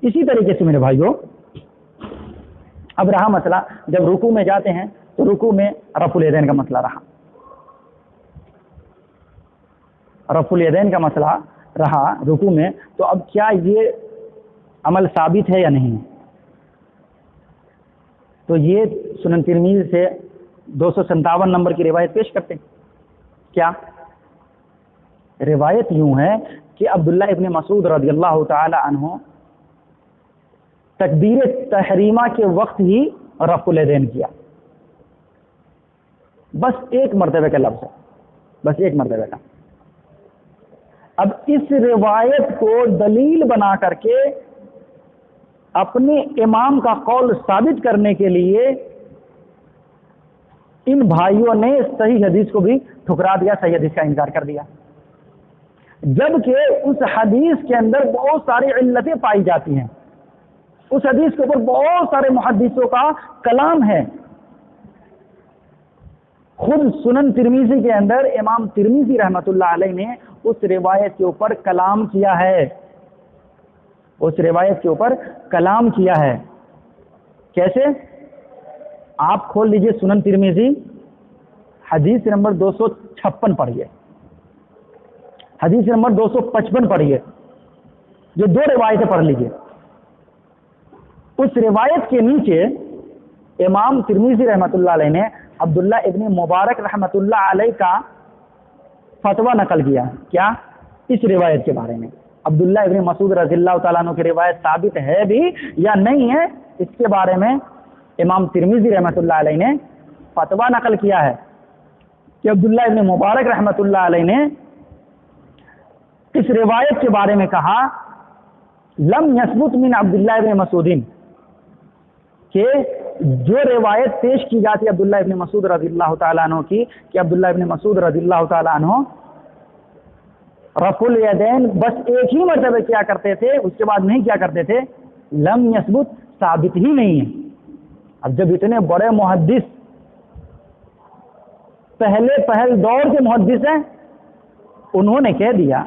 اسی طریقے سے میرے بھائیوں اب رہا مسئلہ جب رکوع میں جاتے ہیں تو رکوع میں رفع الیدین کا مسئلہ رہا، رفع الیدین کا مسئلہ رہا رکوع میں، تو اب کیا یہ عمل ثابت ہے یا نہیں؟ تو یہ سنن ترمذی سے 257 نمبر کی روایت پیش کرتے ہیں۔ کیا روایت یوں ہے کہ عبداللہ ابن مسعود رضی اللہ تعالی عنہ تکبیر تحریمہ کے وقت ہی رفع الیدین کیا، بس ایک مرتبہ کا لفظ ہے، بس ایک مرتبہ کا۔ اب اس روایت کو دلیل بنا کر کے اپنے امام کا قول ثابت کرنے کے لیے ان بھائیوں نے صحیح حدیث کو بھی ٹھکرا دیا، صحیح حدیث کا انکار کر دیا، جبکہ اس حدیث کے اندر بہت ساری علتیں پائی جاتی ہیں، اس حدیث کے اوپر بہت سارے محدثوں کا کلام ہے۔ خود سنن ترمذی کے اندر امام ترمذی رحمۃ اللہ علیہ نے اس روایت کے اوپر کلام کیا ہے، اس روایت کے اوپر کلام کیا ہے۔ کیسے؟ آپ کھول لیجئے سنن ترمذی حدیث نمبر 256 پڑھیے، حدیث نمبر 255 پڑھیے، جو دو روایتیں پڑھ لیجئے۔ اس روایت کے نیچے امام ترمذی رحمۃ اللہ علیہ نے عبداللہ ابن مبارک رحمۃ اللہ علیہ کا فتویٰ نقل کیا۔ کیا؟ اس روایت کے بارے میں عبداللہ ابن مسعود رضی اللہ تعالیٰ عنہ کی روایت ثابت ہے بھی یا نہیں ہے، اس کے بارے میں امام ترمذی رحمۃ اللہ علیہ نے فتویٰ نقل کیا ہے کہ عبداللہ ابن مبارک رحمۃ اللہ علیہ نے اس روایت کے بارے میں کہا لم یثبت من عبداللہ ابن مسعود، کہ جو روایت پیش کی جاتی ہے عبداللہ ابن مسعود رضی اللہ تعالیٰ عنہ کی کہ عبداللہ ابن مسعود رضی اللہ تعالیٰ عنہ رفع الیدین بس ایک ہی مرتبہ کیا کرتے تھے، اس کے بعد نہیں کیا کرتے تھے، لم یثبت، ثابت ہی نہیں ہے۔ اب جب اتنے بڑے محدث، پہل دور کے محدث ہیں، انہوں نے کہہ دیا،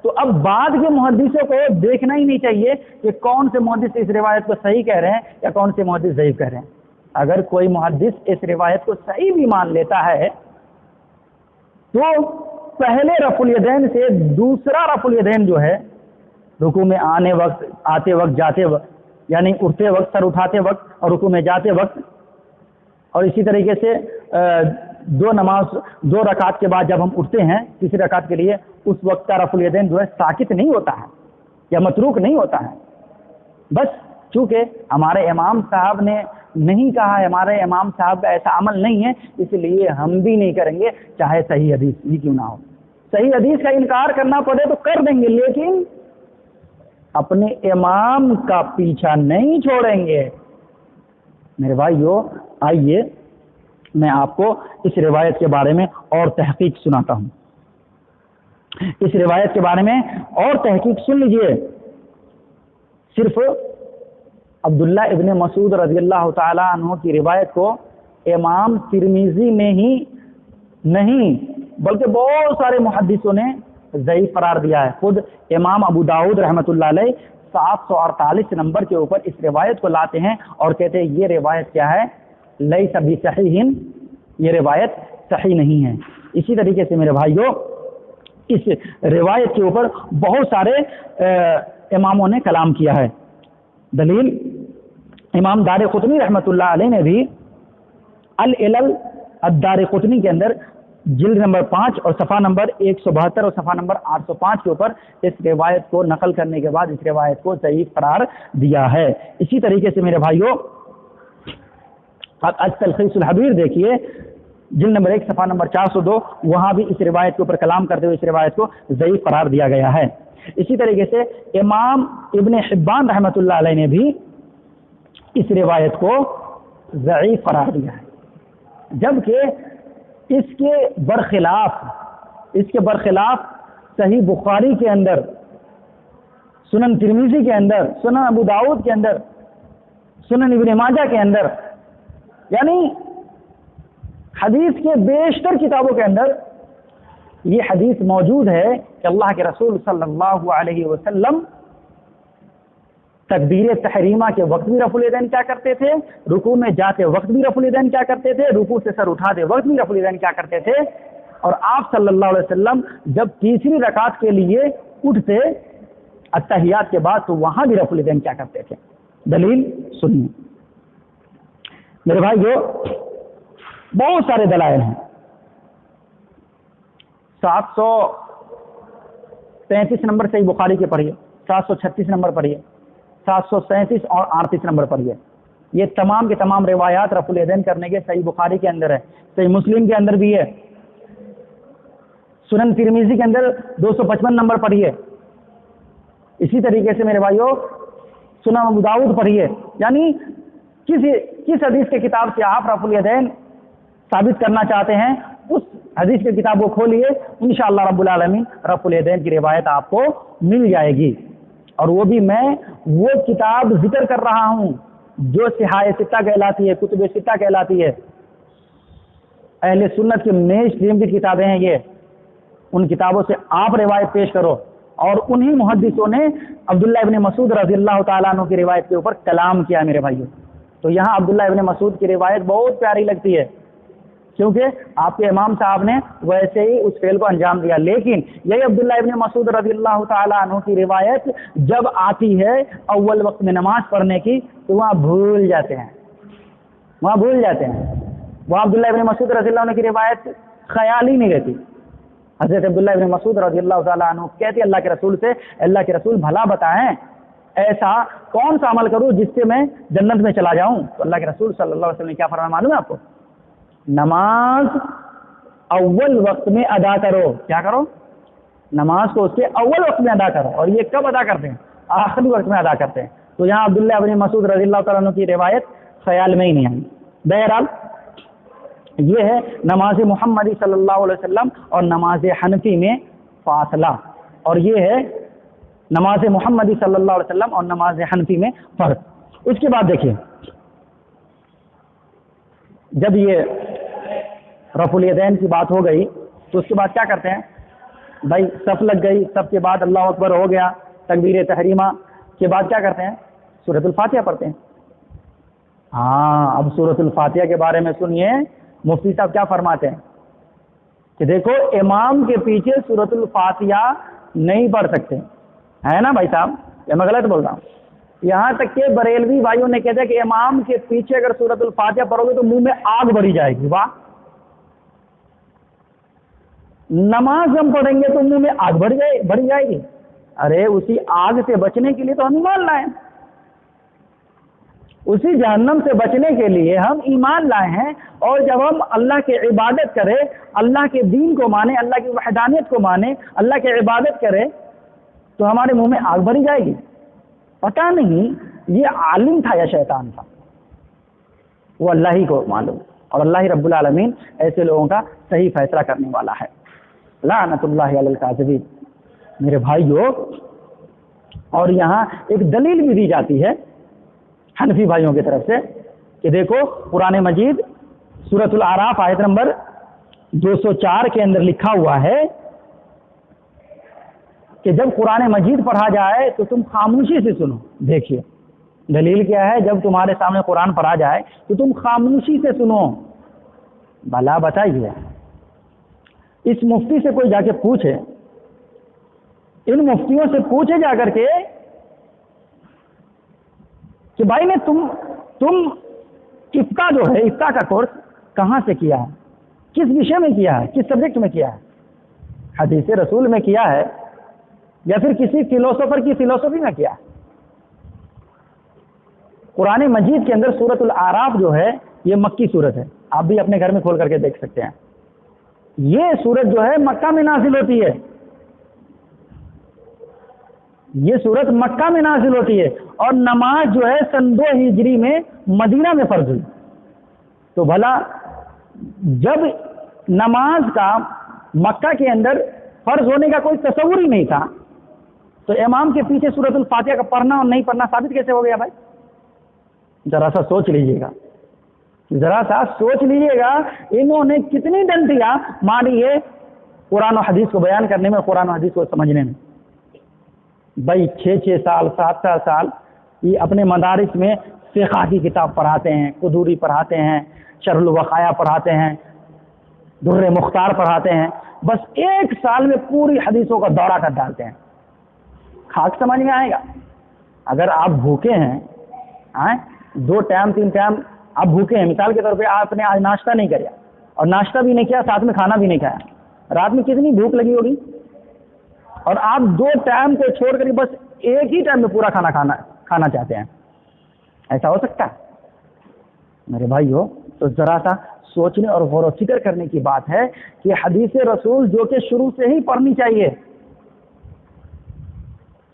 تو اب بعد کے محدثوں کو دیکھنا ہی نہیں چاہیے کہ کون سے محدث اس روایت کو صحیح کہہ رہے ہیں یا کون سے محدث ضعیف کہہ رہے ہیں۔ اگر کوئی محدث اس روایت کو صحیح بھی مان لیتا ہے تو پہلے رفع الیدین سے دوسرا رفع الیدین جو ہے رکوع میں آنے وقت، آتے وقت، جاتے وقت، یعنی اٹھتے وقت، سر اٹھاتے وقت اور رکوع میں جاتے وقت، اور اسی طریقے سے دو رکعت کے بعد جب ہم اٹھتے ہیں تیسری رکعت کے لیے، اس وقت کا رفع الیدین جو ہے ساکت نہیں ہوتا ہے یا متروک نہیں ہوتا ہے۔ بس چونکہ ہمارے امام صاحب نے نہیں کہا ہے، ہمارے امام صاحب کا ایسا عمل نہیں ہے، اس لیے ہم بھی نہیں کریں گے، چاہے صحیح حدیث ہی کیوں نہ ہو۔ صحیح حدیث کا انکار کرنا پڑے تو کر دیں گے، لیکن اپنے امام کا پیچھا نہیں چھوڑیں گے۔ میرے بھائیو، آئیے میں آپ کو اس روایت کے بارے میں اور تحقیق سناتا ہوں۔ اس روایت کے بارے میں اور تحقیق سن لیجئے۔ صرف عبداللہ ابن مسعود رضی اللہ تعالی عنہ کی روایت کو امام ترمذی نے ہی نہیں بلکہ بہت سارے محدثوں نے ضعیف قرار دیا ہے۔ خود امام ابو داؤد رحمۃ اللہ علیہ 748 نمبر کے اوپر اس روایت کو لاتے ہیں اور کہتے ہیں یہ روایت کیا ہے؟ لیس بصحیح، یہ روایت صحیح نہیں ہے۔ اسی طریقے سے میرے بھائیوں، اس روایت کے اوپر بہت سارے اماموں نے کلام کیا ہے۔ دلیل امام دارقطنی رحمۃ اللہ علیہ نے بھی العلل الدارقطنی کے اندر جلد نمبر 5 اور صفحہ نمبر 172 اور صفحہ نمبر 805 کے اوپر اس روایت کو نقل کرنے کے بعد اس روایت کو ضعیف قرار دیا ہے۔ اسی طریقے سے میرے بھائیوں، آپ تلخیص الحبیر دیکھیے جلد نمبر 1 صفحہ نمبر 402، وہاں بھی اس روایت کے اوپر کلام کرتے ہوئے اس روایت کو ضعیف قرار دیا گیا ہے۔ اسی طریقے سے امام ابن حبان رحمۃ اللہ علیہ نے بھی اس روایت کو ضعیف قرار دیا ہے، جبکہ اس کے برخلاف صحیح بخاری کے اندر، سنن ترمذی کے اندر، سنن ابو داؤد کے اندر، سنن ابن ماجہ کے اندر، یعنی حدیث کے بیشتر کتابوں کے اندر یہ حدیث موجود ہے کہ اللہ کے رسول صلی اللہ علیہ وسلم تکبیر تحریمہ کے وقت بھی رفع الیدین کیا کرتے تھے، رکوع میں جاتے وقت بھی رفع الیدین کیا کرتے تھے، رکوع سے سر اٹھاتے وقت بھی رفع الیدین کیا کرتے تھے، اور آپ صلی اللہ علیہ وسلم جب تیسری رکعت کے لیے اٹھتے اتحیات کے بعد تو وہاں بھی رفع الیدین کیا کرتے تھے۔ دلیل سنیے میرے بھائیو، بہت سارے دلائل ہیں۔ 733 نمبر صحیح بخاری کے پڑھیے، 736 نمبر پڑھیے، 737 اور 38 نمبر پڑھیے۔ یہ تمام کے تمام روایات رفع الیدین کرنے کے صحیح بخاری کے اندر ہے، صحیح مسلم کے اندر بھی ہے، سنن ترمذی کے اندر 255 نمبر پڑھیے۔ اسی طریقے سے میرے بھائیو سنن ابو داؤد پڑھیے۔ یعنی کس حدیث کے کتاب سے آپ رفع الیدین ثابت کرنا چاہتے ہیں، اس حدیث کی کتاب کو کھولیے، انشاءاللہ رب العالمین رفع الیدین کی روایت آپ کو مل جائے گی۔ اور وہ بھی میں وہ کتاب ذکر کر رہا ہوں جو صحاح ستہ کہلاتی ہے، کتب ستہ کہلاتی ہے، اہل سنت کی مین اسٹریم کی کتابیں ہیں یہ۔ ان کتابوں سے آپ روایت پیش کرو، اور انہی محدثوں نے عبداللہ ابن مسعود رضی اللہ تعالیٰ عنہ کی روایت کے اوپر کلام کیا میرے بھائیوں۔ تو یہاں عبداللہ ابن مسعود کی روایت بہت پیاری لگتی ہے، کیونکہ آپ کے امام صاحب نے ویسے ہی اس فعل کو انجام دیا، لیکن یہی عبداللہ ابن مسعود رضی اللہ تعالیٰ عنہ کی روایت جب آتی ہے اول وقت میں نماز پڑھنے کی تو وہاں بھول جاتے ہیں، وہاں عبداللہ ابن مسعود رضی اللہ عنہ کی روایت خیال ہی نہیں رہتی۔ حضرت عبداللہ ابن مسعود رضی اللہ تعالیٰ عنہ کہتے اللہ کے رسول سے، اللہ کے رسول بھلا بتائیں ایسا کون سا عمل کروں جس سے میں جنت میں چلا جاؤں؟ تو اللہ کے رسول صلی اللہ علیہ وسلم نے کیا فرمایا معلوم ہے آپ کو؟ نماز اول وقت میں ادا کرو۔ کیا کرو؟ نماز کو اس کے اول وقت میں ادا کرو۔ اور یہ کب ادا کرتے ہیں؟ آخری وقت میں ادا کرتے ہیں۔ تو یہاں عبداللہ ابن مسعود رضی اللہ تعالیٰ عنہ کی روایت خیال میں ہی نہیں آئی۔ بہرحال یہ ہے نماز محمدی صلی اللہ علیہ وسلم اور نماز حنفی میں فاصلہ، اور یہ ہے نماز محمدی صلی اللہ علیہ وسلم اور نماز حنفی میں فرق۔ اس کے بعد دیکھیے، جب یہ رفع الیدین کی بات ہو گئی تو اس کے بعد کیا کرتے ہیں بھائی؟ صف لگ گئی، صف کے بعد اللہ اکبر ہو گیا، تکبیر تحریمہ کے بعد کیا کرتے ہیں؟ سورۃ الفاتحہ پڑھتے ہیں۔ ہاں، اب سورۃ الفاتحہ کے بارے میں سنیے، مفتی صاحب کیا فرماتے ہیں کہ دیکھو امام کے پیچھے سورۃ الفاتحہ نہیں پڑھ سکتے، ہے نا بھائی صاحب؟ یا میں غلط بول رہا ہوں؟ یہاں تک کہ بریلوی بھائیوں نے کہتے ہیں کہ امام کے پیچھے اگر سورۃ الفاتحہ پڑھو گے تو منہ میں آگ بھری جائے گی۔ واہ! نماز ہم پڑھیں گے تو منہ میں آگ بھری جائے گی؟ ارے اسی آگ سے بچنے کے لیے تو ہم ایمان لائے ہیں، اسی جہنم سے بچنے کے لیے ہم ایمان لائے ہیں۔ اور جب ہم اللہ کی عبادت کریں، اللہ کے دین کو مانیں، اللہ کی وحدانیت کو مانیں، اللہ کی عبادت کریں تو ہمارے منہ میں آگ بھری جائے گی۔ پتہ نہیں یہ عالم تھا یا شیطان تھا، وہ اللہ ہی کو معلوم، اور اللہ رب العالمین ایسے لوگوں کا صحیح فیصلہ کرنے والا ہے۔ لعنت اللہ علی الکاذبین میرے بھائیو۔ اور یہاں ایک دلیل بھی دی جاتی ہے حنفی بھائیوں کی طرف سے کہ دیکھو قرآن مجید سورۃ الاعراف آیت نمبر 204 کے اندر لکھا ہوا ہے کہ جب قرآن مجید پڑھا جائے تو تم خاموشی سے سنو۔ دیکھیے دلیل کیا ہے؟ جب تمہارے سامنے قرآن پڑھا جائے تو تم خاموشی سے سنو۔ بھلا بتائیے، اس مفتی سے کوئی جا کے پوچھے، ان مفتیوں سے پوچھے جا کر کے کہ بھائی نے تم افقہ جو ہے، افقہ کا کورس کہاں سے کیا ہے، کس وشے میں کیا ہے، کس سبجیکٹ میں کیا ہے؟ حدیث رسول میں کیا ہے یا پھر کسی فلسفر کی فلسفی میں کیا ہے؟ قرآن مجید کے اندر سورۃ الاعراف جو ہے یہ مکی سورت ہے، آپ بھی اپنے گھر میں کھول کر کے دیکھ سکتے ہیں۔ یہ سورت جو ہے مکہ میں نازل ہوتی ہے، یہ سورت مکہ میں نازل ہوتی ہے، اور نماز جو ہے سن 2 ہجری میں مدینہ میں فرض ہوئی۔ تو بھلا جب نماز کا مکہ کے اندر فرض ہونے کا کوئی تصور ہی نہیں تھا تو امام کے پیچھے سورۃ الفاتحہ کا پڑھنا اور نہیں پڑھنا ثابت کیسے ہو گیا بھائی؟ ذرا سا سوچ لیجئے گا، ذرا سا سوچ لیجئے گا، انہوں نے کتنی ڈنڈیاں ماری ہے قرآن و حدیث کو بیان کرنے میں، قرآن و حدیث کو سمجھنے میں۔ بھائی 6 سال 7 سال یہ اپنے مدارس میں فقہ کی کتاب پڑھاتے ہیں، قدوری پڑھاتے ہیں، شرح الوقایہ پڑھاتے ہیں، در مختار پڑھاتے ہیں، بس ایک سال میں پوری حدیثوں کا دورہ کر ڈالتے ہیں. خاک سمجھ میں آئے گا؟ اگر آپ بھوکے ہیں، 2 ٹائم 3 ٹائم آپ بھوکے ہیں، مثال کے طور پہ آپ نے آج ناشتہ نہیں کیا اور ناشتہ بھی نہیں کیا، ساتھ میں کھانا بھی نہیں کھایا، رات میں کتنی بھوک لگی ہوگی؟ اور آپ 2 ٹائم کو چھوڑ کر بس ایک ہی ٹائم میں پورا کھانا چاہتے ہیں. ایسا ہو سکتا ہے میرے بھائیو؟ تو ذرا سا سوچنے اور غور و فکر کرنے کی بات ہے کہ حدیث رسول جو کہ شروع سے ہی پڑھنی چاہیے،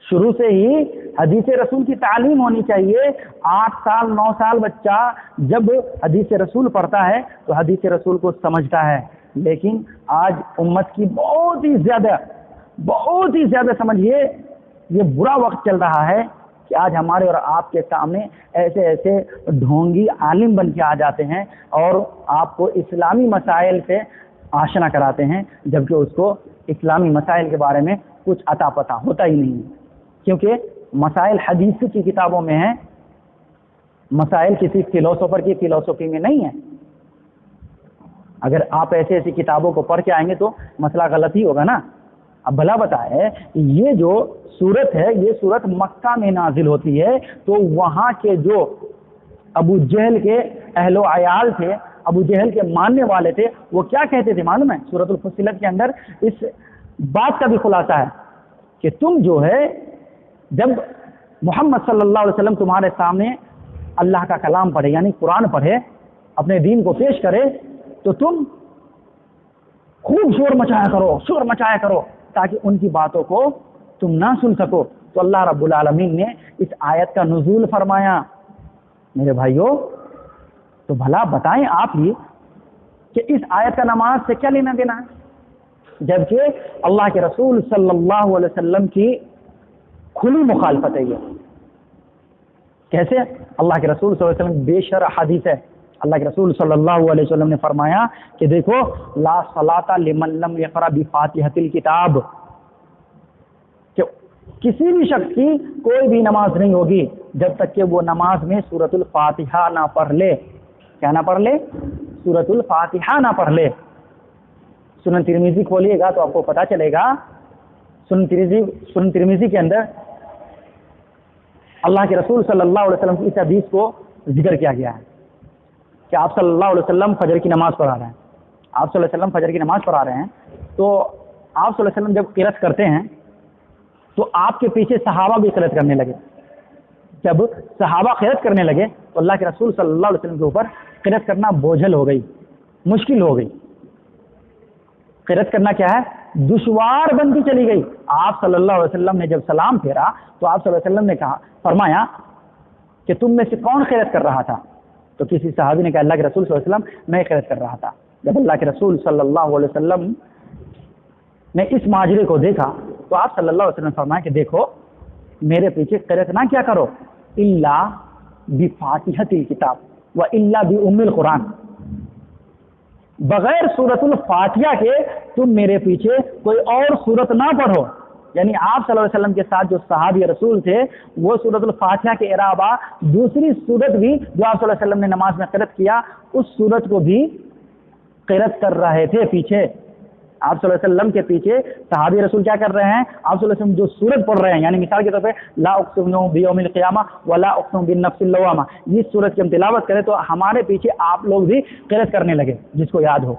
شروع سے ہی حدیث رسول کی تعلیم ہونی چاہیے. 8 سال 9 سال بچہ جب حدیث رسول پڑھتا ہے تو حدیث رسول کو سمجھتا ہے. لیکن آج امت کی بہت ہی زیادہ سمجھیے یہ برا وقت چل رہا ہے کہ آج ہمارے اور آپ کے سامنے ایسے ڈھونگی عالم بن کے آ جاتے ہیں اور آپ کو اسلامی مسائل سے آشنا کراتے ہیں، جبکہ اس کو اسلامی مسائل کے بارے میں کچھ عطا پتہ ہوتا ہی نہیں ہے. کیونکہ مسائل حدیث کی کتابوں میں ہیں، مسائل کسی فلسفر کی فلسفی میں نہیں ہے. اگر آپ ایسی کتابوں کو پڑھ کے آئیں گے تو مسئلہ غلط ہی ہوگا نا. اب بھلا بتائے یہ جو سورت ہے، یہ سورت مکہ میں نازل ہوتی ہے، تو وہاں کے جو ابو جہل کے اہل و عیال تھے، ابو جہل کے ماننے والے تھے، وہ کیا کہتے تھے معلوم ہے؟ سورۃ الفصلت کے اندر اس بات کا بھی خلاصہ ہے کہ تم جو ہے جب محمد صلی اللہ علیہ وسلم تمہارے سامنے اللہ کا کلام پڑھے، یعنی قرآن پڑھے، اپنے دین کو پیش کرے، تو تم خوب شور مچایا کرو تاکہ ان کی باتوں کو تم نہ سن سکو. تو اللہ رب العالمین نے اس آیت کا نزول فرمایا. میرے بھائیوں تو بھلا بتائیں آپ ہی کہ اس آیت کا نماز سے کیا لینا دینا ہے، جبکہ اللہ کے رسول صلی اللہ علیہ وسلم کی کھلی مخالفت ہے. یہ کیسے؟ اللہ کے رسول صلی اللہ علیہ وسلم بے شرح حدیث ہے. اللہ کے رسول صلی اللہ علیہ وسلم نے فرمایا کہ دیکھو لا صلاۃ لمن لم یقرأ بفاتحۃ الکتاب، کہ کسی بھی شخص کی کوئی بھی نماز نہیں ہوگی جب تک کہ وہ نماز میں سورۃ الفاتحہ نہ پڑھ لے. کیا نہ پڑھ لے؟ سورۃ الفاتحہ نہ پڑھ لے. سنن ترمذی کھولیے گا تو آپ کو پتہ چلے گا، سنن ترمذی کے اندر اللہ کے رسول صلی اللہ علیہ وسلم کی اس حدیث کو ذکر کیا گیا ہے کہ آپ صلی اللہ علیہ وسلم فجر کی نماز پڑھا رہے ہیں. آپ صلی اللہ علیہ وسلم فجر کی نماز پڑھا رہے ہیں تو آپ صلی اللہ علیہ وسلم جب قرأت کرتے ہیں تو آپ کے پیچھے صحابہ بھی قرأت کرنے لگے. جب صحابہ قرأت کرنے لگے تو اللہ کے رسول صلی اللہ علیہ وسلم کے اوپر قرأت کرنا بوجھل ہو گئی، مشکل ہو گئی. قرأت کرنا کیا ہے؟ دشوار بنتی چلی گئی. آپ صلی اللہ علیہ وسلم نے جب سلام پھیرا تو آپ صلی اللہ علیہ وسلم نے فرمایا کہ تم میں سے کون قرأت کر رہا تھا؟ تو کسی صحابی نے کہا اللہ کے رسول صلی اللہ علیہ وسلم میں قرأت کر رہا تھا. جب اللہ کے رسول صلی اللہ علیہ وسلم نے اس ماجرے کو دیکھا تو آپ صلی اللہ علیہ وسلم نے فرمایا کہ دیکھو میرے پیچھے قرأت نہ کیا کرو الا بفاتحۃ الکتاب و الا بام القرآن، بغیر سورۃ الفاتحہ کے تم میرے پیچھے کوئی اور سورت نہ پڑھو. یعنی آپ صلی اللہ علیہ وسلم کے ساتھ جو صحابی رسول تھے وہ سورۃ الفاتحہ کے علاوہ دوسری سورت بھی جو آپ صلی اللہ علیہ وسلم نے نماز میں قرأت کیا اس سورت کو بھی قرأت کر رہے تھے پیچھے. آپ صلی اللہ علیہ وسلم کے پیچھے صحابی رسول کیا کر رہے ہیں؟ آپ صلی اللہ علیہ وسلم جو سورت پڑھ رہے ہیں، یعنی مثال کے طور پہ لا اقسم بیوم القیامہ ولا اقسم بالنفس اللوامہ، یہ سورت کی ہم تلاوت کریں تو ہمارے پیچھے آپ لوگ بھی قرأت کرنے لگے جس کو یاد ہو،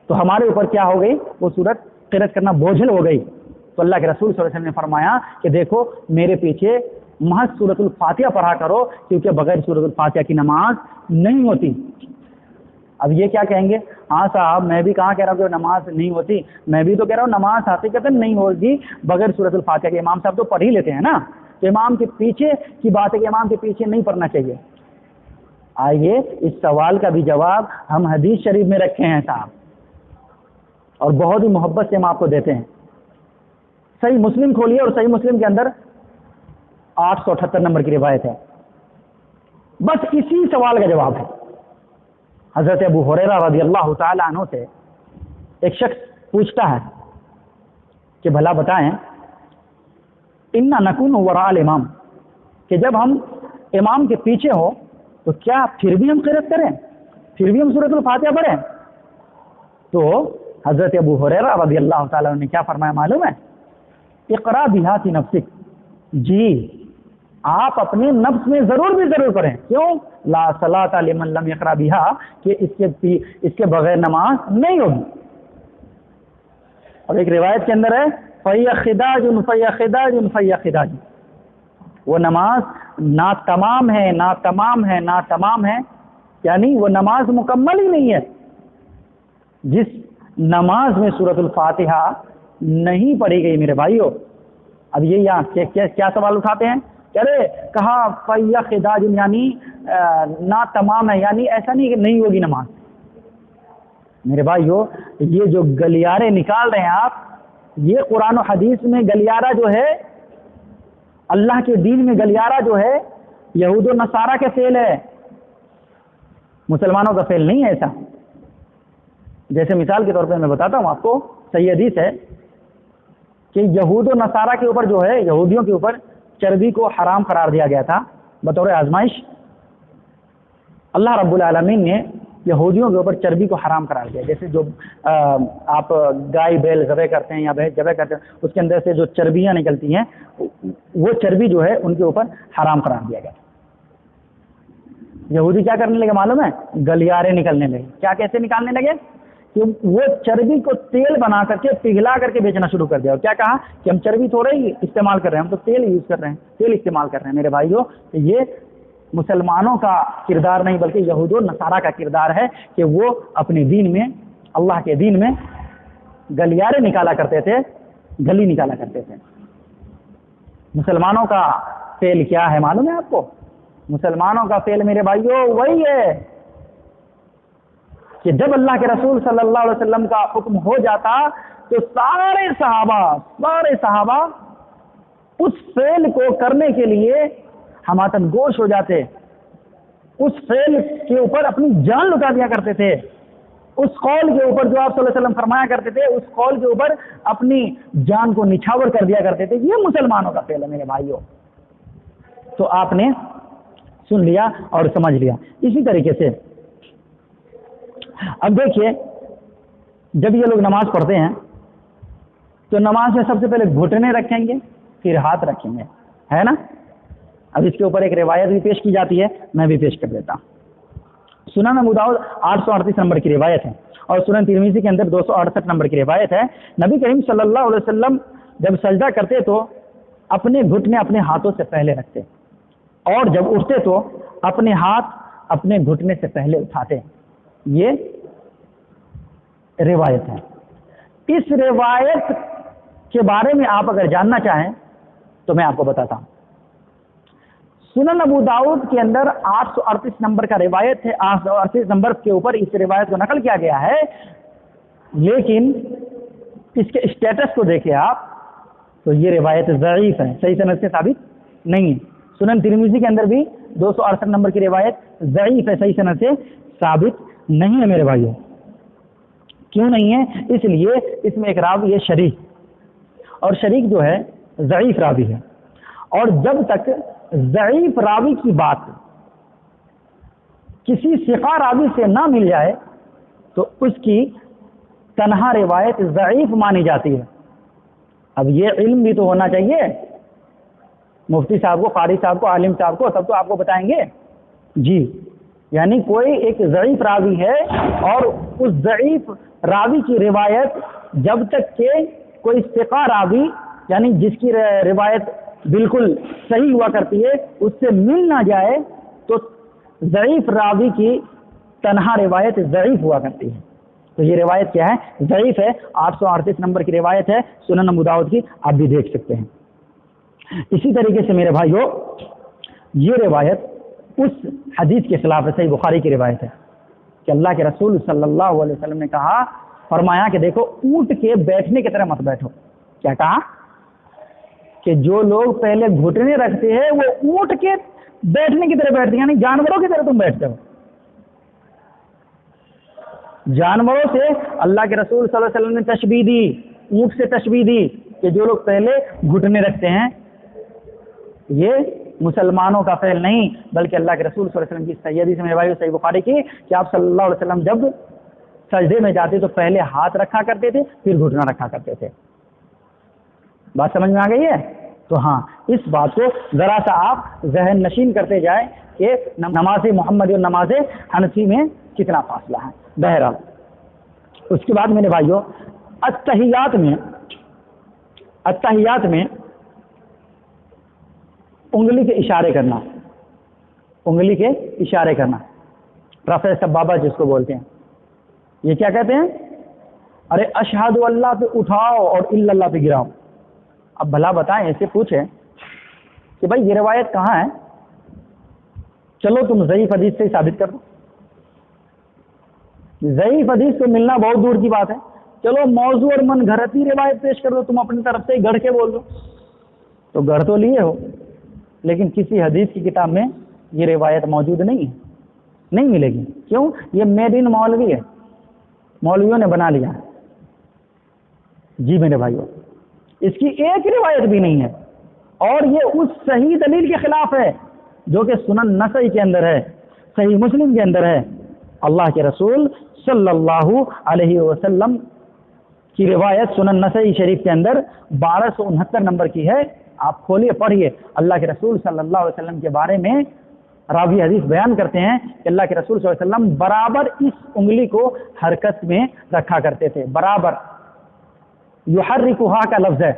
تو ہمارے اوپر کیا ہو گئی؟ وہ سورت قرأت کرنا بوجھل ہو گئی. تو اللہ کے رسول صلی اللہ علیہ وسلم نے فرمایا کہ دیکھو میرے پیچھے محض سورۃ الفاتحہ پڑھا کرو کیونکہ بغیر سورۃ الفاتحہ کی نماز نہیں ہوتی. اب یہ کیا کہیں گے؟ ہاں صاحب میں بھی کہاں کہہ رہا ہوں کہ نماز نہیں ہوتی، میں بھی تو کہہ رہا ہوں نماز حقیقت نہیں ہوگی بغیر سورۃ الفاتحہ کے. امام صاحب تو پڑھ ہی لیتے ہیں نا، تو امام کے پیچھے کی بات ہے کہ امام کے پیچھے نہیں پڑھنا چاہیے. آئیے اس سوال کا بھی جواب ہم حدیث شریف میں رکھے ہیں صاحب، اور بہت ہی محبت سے ہم آپ کو دیتے ہیں. صحیح مسلم کھولیے اور صحیح مسلم کے اندر 878 نمبر کی روایت ہے، بس اسی سوال کا جواب ہے. حضرت ابو ہریرہ رضی اللہ تعالی عنہ سے ایک شخص پوچھتا ہے کہ بھلا بتائیں انا نکون وراء الامام، کہ جب ہم امام کے پیچھے ہو تو کیا پھر بھی ہم قرأت کریں، پھر بھی ہم سورۃ الفاتحہ پڑھیں؟ تو حضرت ابو ہریرہ رضی اللہ تعالیٰ عنہ نے کیا فرمایا معلوم ہے؟ اقرا بہا فی نفسک، جی آپ اپنے نفس میں ضرور پڑھیں. کیوں؟ لا صلاۃ لمن لم یقرأ بہا، کہ اس کے بغیر نماز نہیں ہوگی. اور ایک روایت کے اندر ہے فَيَا خِدَاجٌ فَيَا خِدَاجٌ فَيَا خِدَاجٌ، وہ نماز ناتمام ہے، ناتمام ہے، ناتمام ہے، یعنی وہ نماز مکمل ہی نہیں ہے جس نماز میں سورۃ الفاتحہ نہیں پڑھی گئی. میرے بھائیو، اب یہ یہاں کیا سوال اٹھاتے ہیں کہ ارے کہا فَيَا خِدَاجٌ یعنی ناتمام ہے، یعنی ایسا نہیں کہ نہیں ہوگی نماز. میرے بھائیو، یہ جو گلیارے نکال رہے ہیں آپ، یہ قرآن و حدیث میں گلیارہ جو ہے، اللہ کے دین میں گلیارہ جو ہے، یہود و نصارہ کے فعل ہے، مسلمانوں کا فعل نہیں ہے. ایسا جیسے مثال کے طور پہ میں بتاتا ہوں آپ کو، صحیح حدیث ہے کہ یہود و نصارہ کے اوپر جو ہے، یہودیوں کے اوپر چربی کو حرام قرار دیا گیا تھا بطور آزمائش. اللہ رب العالمین نے یہودیوں کے اوپر چربی کو حرام قرار دیا. جیسے جو آپ گائے بیل ذبح کرتے ہیں یا بھینس ذبح کرتے ہیں، اس کے اندر سے جو چربیاں نکلتی ہیں، وہ چربی جو ہے ان کے اوپر حرام قرار دیا گیا. یہودی کیا کرنے لگے معلوم ہے؟ گلیارے نکلنے لگے. کیا کیسے نکالنے لگے؟ کہ وہ چربی کو تیل بنا کر کے پگھلا کر کے بیچنا شروع کر دیا. اور کیا کہا کہ ہم چربی تھوڑے ہی استعمال کر رہے ہیں، ہم تو تیل یوز کر رہے ہیں، تیل استعمال کر رہے ہیں. میرے بھائیوں، یہ مسلمانوں کا کردار نہیں بلکہ یہود و نصارہ کا کردار ہے کہ وہ اپنے دین میں، اللہ کے دین میں گلیارے نکالا کرتے تھے، گلی نکالا کرتے تھے. مسلمانوں کا فعل کیا ہے معلوم ہے آپ کو؟ مسلمانوں کا فعل میرے بھائیوں وہی ہے کہ جب اللہ کے رسول صلی اللہ علیہ وسلم کا حکم ہو جاتا تو سارے صحابہ اس فعل کو کرنے کے لیے ہماتن گوش ہو جاتے، اس فعل کے اوپر اپنی جان لٹا دیا کرتے تھے، اس قول کے اوپر جو آپ صلی اللہ علیہ وسلم فرمایا کرتے تھے، اس قول کے اوپر اپنی جان کو نچھاور کر دیا کرتے تھے. یہ مسلمانوں کا فعل ہے میرے بھائیوں. تو آپ نے سن لیا اور سمجھ لیا. اسی طریقے سے اب دیکھیے، جب یہ لوگ نماز پڑھتے ہیں تو نماز میں سب سے پہلے گھٹنے رکھیں گے، پھر ہاتھ رکھیں گے، ہے نا؟ اب اس کے اوپر ایک روایت بھی پیش کی جاتی ہے، میں بھی پیش کر دیتا ہوں. سنن ابو داؤد 838 نمبر کی روایت ہے اور سنن ترمذی کے اندر 268 نمبر کی روایت ہے. نبی کریم صلی اللہ علیہ وسلم جب سجدہ کرتے تو اپنے گھٹنے اپنے ہاتھوں سے پہلے رکھتے، اور جب اٹھتے تو اپنے ہاتھ اپنے گھٹنے سے پہلے اٹھاتے. یہ روایت ہے. اس روایت کے بارے میں آپ اگر جاننا چاہیں تو میں آپ کو بتاتا ہوں. سنن ابو داؤد کے اندر 838 نمبر کا روایت ہے، 838 نمبر کے اوپر اس روایت کو نقل کیا گیا ہے، لیکن اس کے اسٹیٹس کو دیکھیں آپ تو یہ روایت ضعیف ہے، صحیح سند سے ثابت نہیں ہے. سنن ترمذی کے اندر بھی 268 نمبر کی روایت ضعیف ہے، صحیح سند سے ثابت نہیں ہے. میرے بھائیوں، کیوں نہیں ہے؟ اس لیے اس میں ایک راوی ہے شریک، اور شریک جو ہے ضعیف راوی ہے، اور جب تک ضعیف راوی کی بات کسی ثقہ راوی سے نہ مل جائے تو اس کی تنہا روایت ضعیف مانی جاتی ہے. اب یہ علم بھی تو ہونا چاہیے، مفتی صاحب کو، قاری صاحب کو، عالم صاحب کو، سب تو آپ کو بتائیں گے جی. یعنی کوئی ایک ضعیف راوی ہے اور اس ضعیف راوی کی روایت جب تک کہ کوئی ثقہ راوی یعنی جس کی روایت بالکل صحیح ہوا کرتی ہے اس سے مل نہ جائے تو ضعیف راوی کی تنہا روایت ضعیف ہوا کرتی ہے. تو یہ روایت کیا ہے؟ ضعیف ہے. 838 نمبر کی روایت ہے سنن ابو داؤد کی، آپ بھی دیکھ سکتے ہیں. اسی طریقے سے میرے بھائیوں، یہ روایت اس حدیث کے خلاف ہے، صحیح بخاری کی روایت ہے کہ اللہ کے رسول صلی اللہ علیہ وسلم نے کہا، فرمایا کہ دیکھو اونٹ کے بیٹھنے کی طرح مت بیٹھو. کیا کہا؟ کہ جو لوگ پہلے گھٹنے رکھتے ہیں وہ اونٹ کے بیٹھنے کی طرح بیٹھتے ہیں، یعنی جانوروں کی طرح تم بیٹھتے ہو. جانوروں سے اللہ کے رسول صلی اللہ علیہ وسلم نے تشبیہ دی، اونٹ سے تشبیہ دی کہ جو لوگ پہلے گھٹنے رکھتے ہیں یہ مسلمانوں کا فعل نہیں بلکہ اللہ کے رسول صلی اللہ علیہ وسلم کی صحیح حدیث میں روایت صحیح بخاری کی کہ آپ صلی اللہ علیہ وسلم جب سجدے میں جاتے تو پہلے ہاتھ رکھا کرتے تھے پھر گھٹنا رکھا کرتے تھے. بات سمجھ میں آ گئی ہے؟ تو ہاں اس بات کو ذرا سا آپ ذہن نشین کرتے جائیں کہ نماز محمدی اور نماز حنفی میں کتنا فاصلہ ہے. بہرحال اس کے بعد میرے بھائیوں اتحیات میں انگلی کے اشارے کرنا، انگلی کے اشارے کرنا، رفع سبابہ جس کو بولتے ہیں، یہ کیا کہتے ہیں؟ ارے اشہد اللہ پہ اٹھاؤ اور الا اللہ پہ گراؤ. اب بھلا بتائیں، ایسے پوچھیں کہ بھائی یہ روایت کہاں ہے؟ چلو تم ضعیف حدیث سے ثابت کر دو. ضعیف حدیث تو ملنا بہت دور کی بات ہے. چلو موضوع اور من گھڑتی روایت پیش کر دو، تم اپنی طرف سے گڑھ کے بول دو. تو گڑھ تو لیے ہو لیکن کسی حدیث کی کتاب میں یہ روایت موجود نہیں ہے، نہیں ملے گی. کیوں؟ یہ میڈ ان مولوی ہے، مولویوں نے بنا لیا ہے. جی میرے بھائیوں، اس کی ایک روایت بھی نہیں ہے اور یہ اس صحیح دلیل کے خلاف ہے جو کہ سنن نسائی کے اندر ہے، صحیح مسلم کے اندر ہے. اللہ کے رسول صلی اللہ علیہ وسلم کی روایت سنن نسائی شریف کے اندر 1269 نمبر کی ہے. آپ کھولیے پڑھیے. اللہ کے رسول صلی اللہ علیہ وسلم کے بارے میں راوی حدیث بیان کرتے ہیں کہ اللہ کے رسول صلی اللہ علیہ وسلم برابر اس انگلی کو حرکت میں رکھا کرتے تھے. برابر یحرکھا کا لفظ ہے،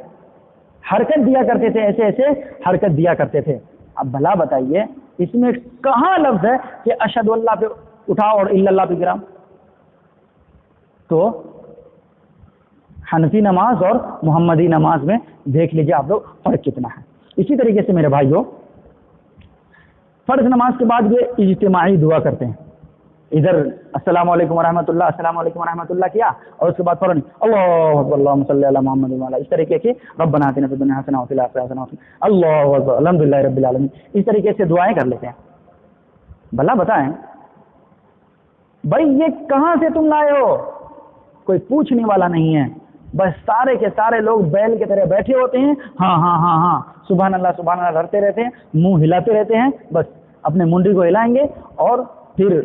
حرکت دیا کرتے تھے، ایسے ایسے حرکت دیا کرتے تھے. اب بھلا بتائیے اس میں کہاں لفظ ہے کہ اشہد اللہ پہ اٹھاؤ اور الا اللہ پہ گراؤ؟ تو حنفی نماز اور محمدی نماز میں دیکھ لیجیے آپ لوگ فرق کتنا ہے. اسی طریقے سے میرے بھائیوں فرض نماز کے بعد یہ اجتماعی دعا کرتے ہیں. ادھر السلام علیکم ورحمۃ اللہ، السلام علیکم ورحمۃ اللہ کیا اور اس کے بعد فوراً اللہ اکبر اللہم صلی علی محمد وعلی، اس طریقے کی ربنا آتنا فی الدنیا حسنہ وفی الآخرۃ حسنہ اللہ اکبر الحمدللہ رب العالمین، اس طریقے سے دعائیں کر لیتے ہیں. بھلا بتائیں بھائی یہ کہاں سے تم لائے ہو؟ کوئی پوچھنے والا نہیں ہے. بس سارے کے سارے لوگ بیل کی طرح بیٹھے ہوتے ہیں، ہاں ہاں ہاں ہاں سبحان اللہ لڑتے رہتے ہیں، منہ ہلاتے رہتے ہیں، بس اپنے منڈی کو ہلائیں گے اور پھر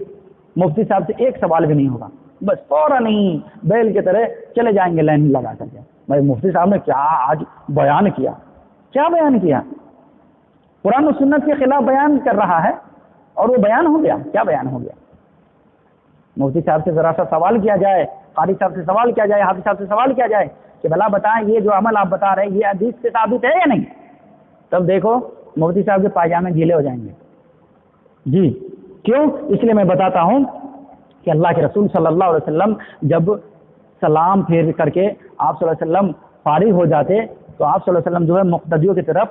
مفتی صاحب سے ایک سوال بھی نہیں ہوگا، بس فوراً نہیں بیل کی طرح چلے جائیں گے لائن لگا کر کے. بھائی مفتی صاحب نے کیا آج بیان کیا؟ کیا بیان کیا؟ قرآن و سنت کے خلاف بیان کر رہا ہے اور وہ بیان ہو گیا. کیا بیان ہو گیا؟ مفتی صاحب سے ذرا سا سوال کیا جائے، قاری صاحب سے سوال کیا جائے، حافظ صاحب سے سوال کیا جائے کہ بھلا بتائیں یہ جو عمل آپ بتا رہے ہیں یہ حدیث سے ثابت ہے یا نہیں؟ تب دیکھو مفتی صاحب کے پاجامے گیلے ہو جائیں گے. جی کیوں؟ اس لیے میں بتاتا ہوں کہ اللہ کے رسول صلی اللہ علیہ وسلم جب سلام پھیر کر کے آپ صلی اللہ علیہ وسلم فارغ ہو جاتے تو آپ صلی اللہ علیہ وسلم جو ہے مقتدیوں کی طرف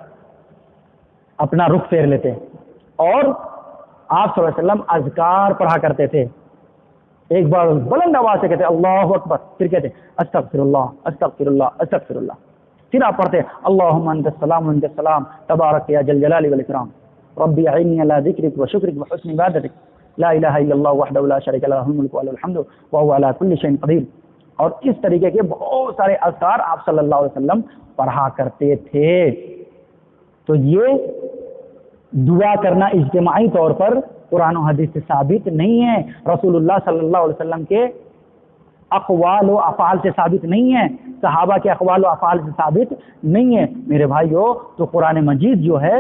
اپنا رخ پھیر لیتے اور آپ صلی اللہ علیہ وسلم اذکار پڑھا کرتے تھے. ایک بار بلند آواز سے کہتے اللہ اکبر، پھر کہتے استغفر اللہ استغفر اللہ استغفر اللہ، پھر آپ پڑھتے اللہم انت السلام انت السلام تبارک یا جل جلال والاکرام ربی اعنی علی ذکرک و شکرک و حسن عبادتک لا الہ الا اللہ وحدہ لا شریک لہ الملک وله الحمد وهو علی کل شیء قدیر. اور اس طریقے کے بہت سارے اذکار آپ صلی اللہ علیہ وسلم پڑھا کرتے تھے. تو یہ دعا کرنا اجتماعی طور پر قرآن و حدیث سے ثابت نہیں ہے، رسول اللہ صلی اللہ علیہ وسلم کے اقوال و افعال سے ثابت نہیں ہے، صحابہ کے اقوال و افعال سے ثابت نہیں ہے. میرے بھائیو تو قرآن مجید جو ہے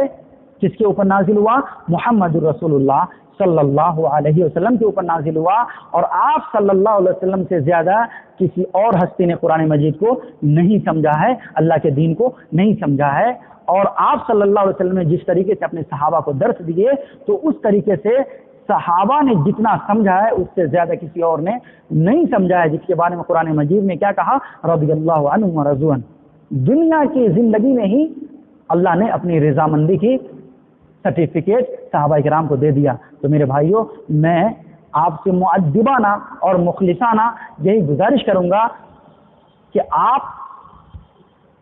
کس کے اوپر نازل ہوا؟ محمد الرسول اللہ صلی اللہ علیہ وسلم کے اوپر نازل ہوا. اور آپ صلی اللہ علیہ وسلم سے زیادہ کسی اور ہستی نے قرآن مجید کو نہیں سمجھا ہے، اللہ کے دین کو نہیں سمجھا ہے. اور آپ صلی اللہ علیہ وسلم نے جس طریقے سے اپنے صحابہ کو درس دیے تو اس طریقے سے صحابہ نے جتنا سمجھا ہے اس سے زیادہ کسی اور نے نہیں سمجھا ہے، جس کے بارے میں قرآن مجید میں کیا کہا؟ رضی اللہ عنہم ورضوا عنہ. دنیا کی زندگی میں ہی اللہ نے اپنی رضامندی کی سرٹیفکیٹ صحابہ کرام کو دے دیا. تو میرے بھائیوں میں آپ سے مؤدبانہ اور مخلصانہ یہی گزارش کروں گا کہ آپ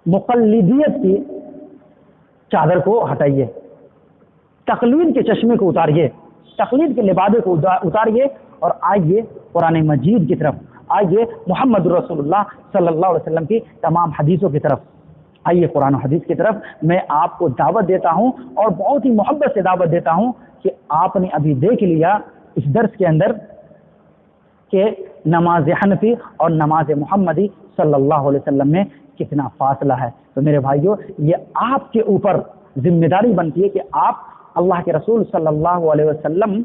مقلدیت کی چادر کو ہٹائیے، تقلید کے چشمے کو اتاریے، تقلید کے لبادے کو اتاریے اور آئیے قرآن مجید کی طرف، آئیے محمد رسول اللہ صلی اللہ علیہ وسلم کی تمام حدیثوں کی طرف. آئیے قرآن و حدیث کی طرف میں آپ کو دعوت دیتا ہوں، اور بہت ہی محبت سے دعوت دیتا ہوں کہ آپ نے ابھی دیکھ لیا اس درس کے اندر کہ نماز حنفی اور نماز محمدی صلی اللہ علیہ وسلم میں کتنا فاصلہ ہے۔ تو میرے بھائیوں، یہ آپ کے اوپر ذمہ داری بنتی ہے کہ آپ اللہ کے رسول صلی اللہ علیہ وسلم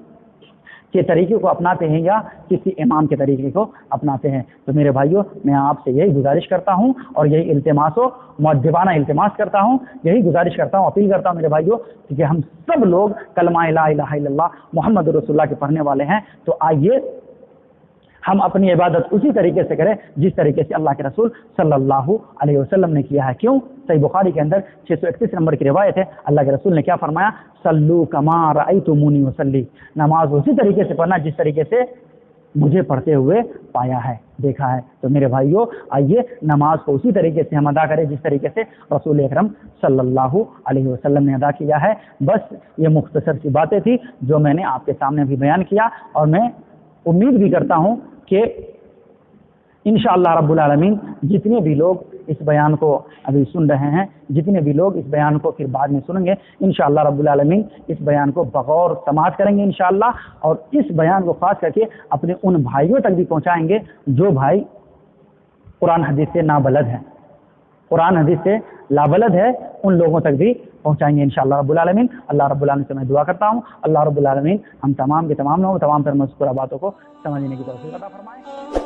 کے طریقے کو اپناتے ہیں یا کسی امام کے طریقے کو اپناتے ہیں۔ تو میرے بھائیوں، میں آپ سے یہی گزارش کرتا ہوں اور یہی التماس و مؤدبانہ التماس کرتا ہوں، یہی گزارش کرتا ہوں، اپیل کرتا ہوں میرے بھائیوں کہ ہم سب لوگ کلمہ لا الہ الا اللہ محمد رسول اللہ کے پڑھنے والے ہیں، تو آئیے ہم اپنی عبادت اسی طریقے سے کریں جس طریقے سے اللہ کے رسول صلی اللہ علیہ وسلم نے کیا ہے۔ کیوں؟ صحیح بخاری کے اندر 631 نمبر کی روایت ہے، اللہ کے رسول نے کیا فرمایا؟ صلو کما رأیتمونی اصلی، نماز اسی طریقے سے پڑھنا جس طریقے سے مجھے پڑھتے ہوئے پایا ہے، دیکھا ہے۔ تو میرے بھائیوں، آئیے نماز کو اسی طریقے سے ہم ادا کریں جس طریقے سے رسول اکرم صلی اللہ علیہ وسلم نے ادا کیا ہے۔ بس یہ مختصر سی باتیں تھی جو میں نے آپ کے سامنے بھی بیان کیا، اور میں امید بھی کرتا ہوں کہ انشاءاللہ رب العالمین جتنے بھی لوگ اس بیان کو ابھی سن رہے ہیں، جتنے بھی لوگ اس بیان کو پھر بعد میں سنیں گے، انشاءاللہ رب العالمین اس بیان کو بغور سماعت کریں گے انشاءاللہ، اور اس بیان کو خاص کر کے اپنے ان بھائیوں تک بھی پہنچائیں گے جو بھائی قرآن حدیث سے نابلد ہیں، قرآن حدیث سے لابلد ہے، ان لوگوں تک بھی پہنچائیں گے انشاءاللہ رب العالمین۔ اللہ رب العالمین سے میں دعا کرتا ہوں، اللہ رب العالمین ہم تمام کے تمام لوگوں تمام پر مذکورہ باتوں کو سمجھنے کی توفیق عطا فرمائے۔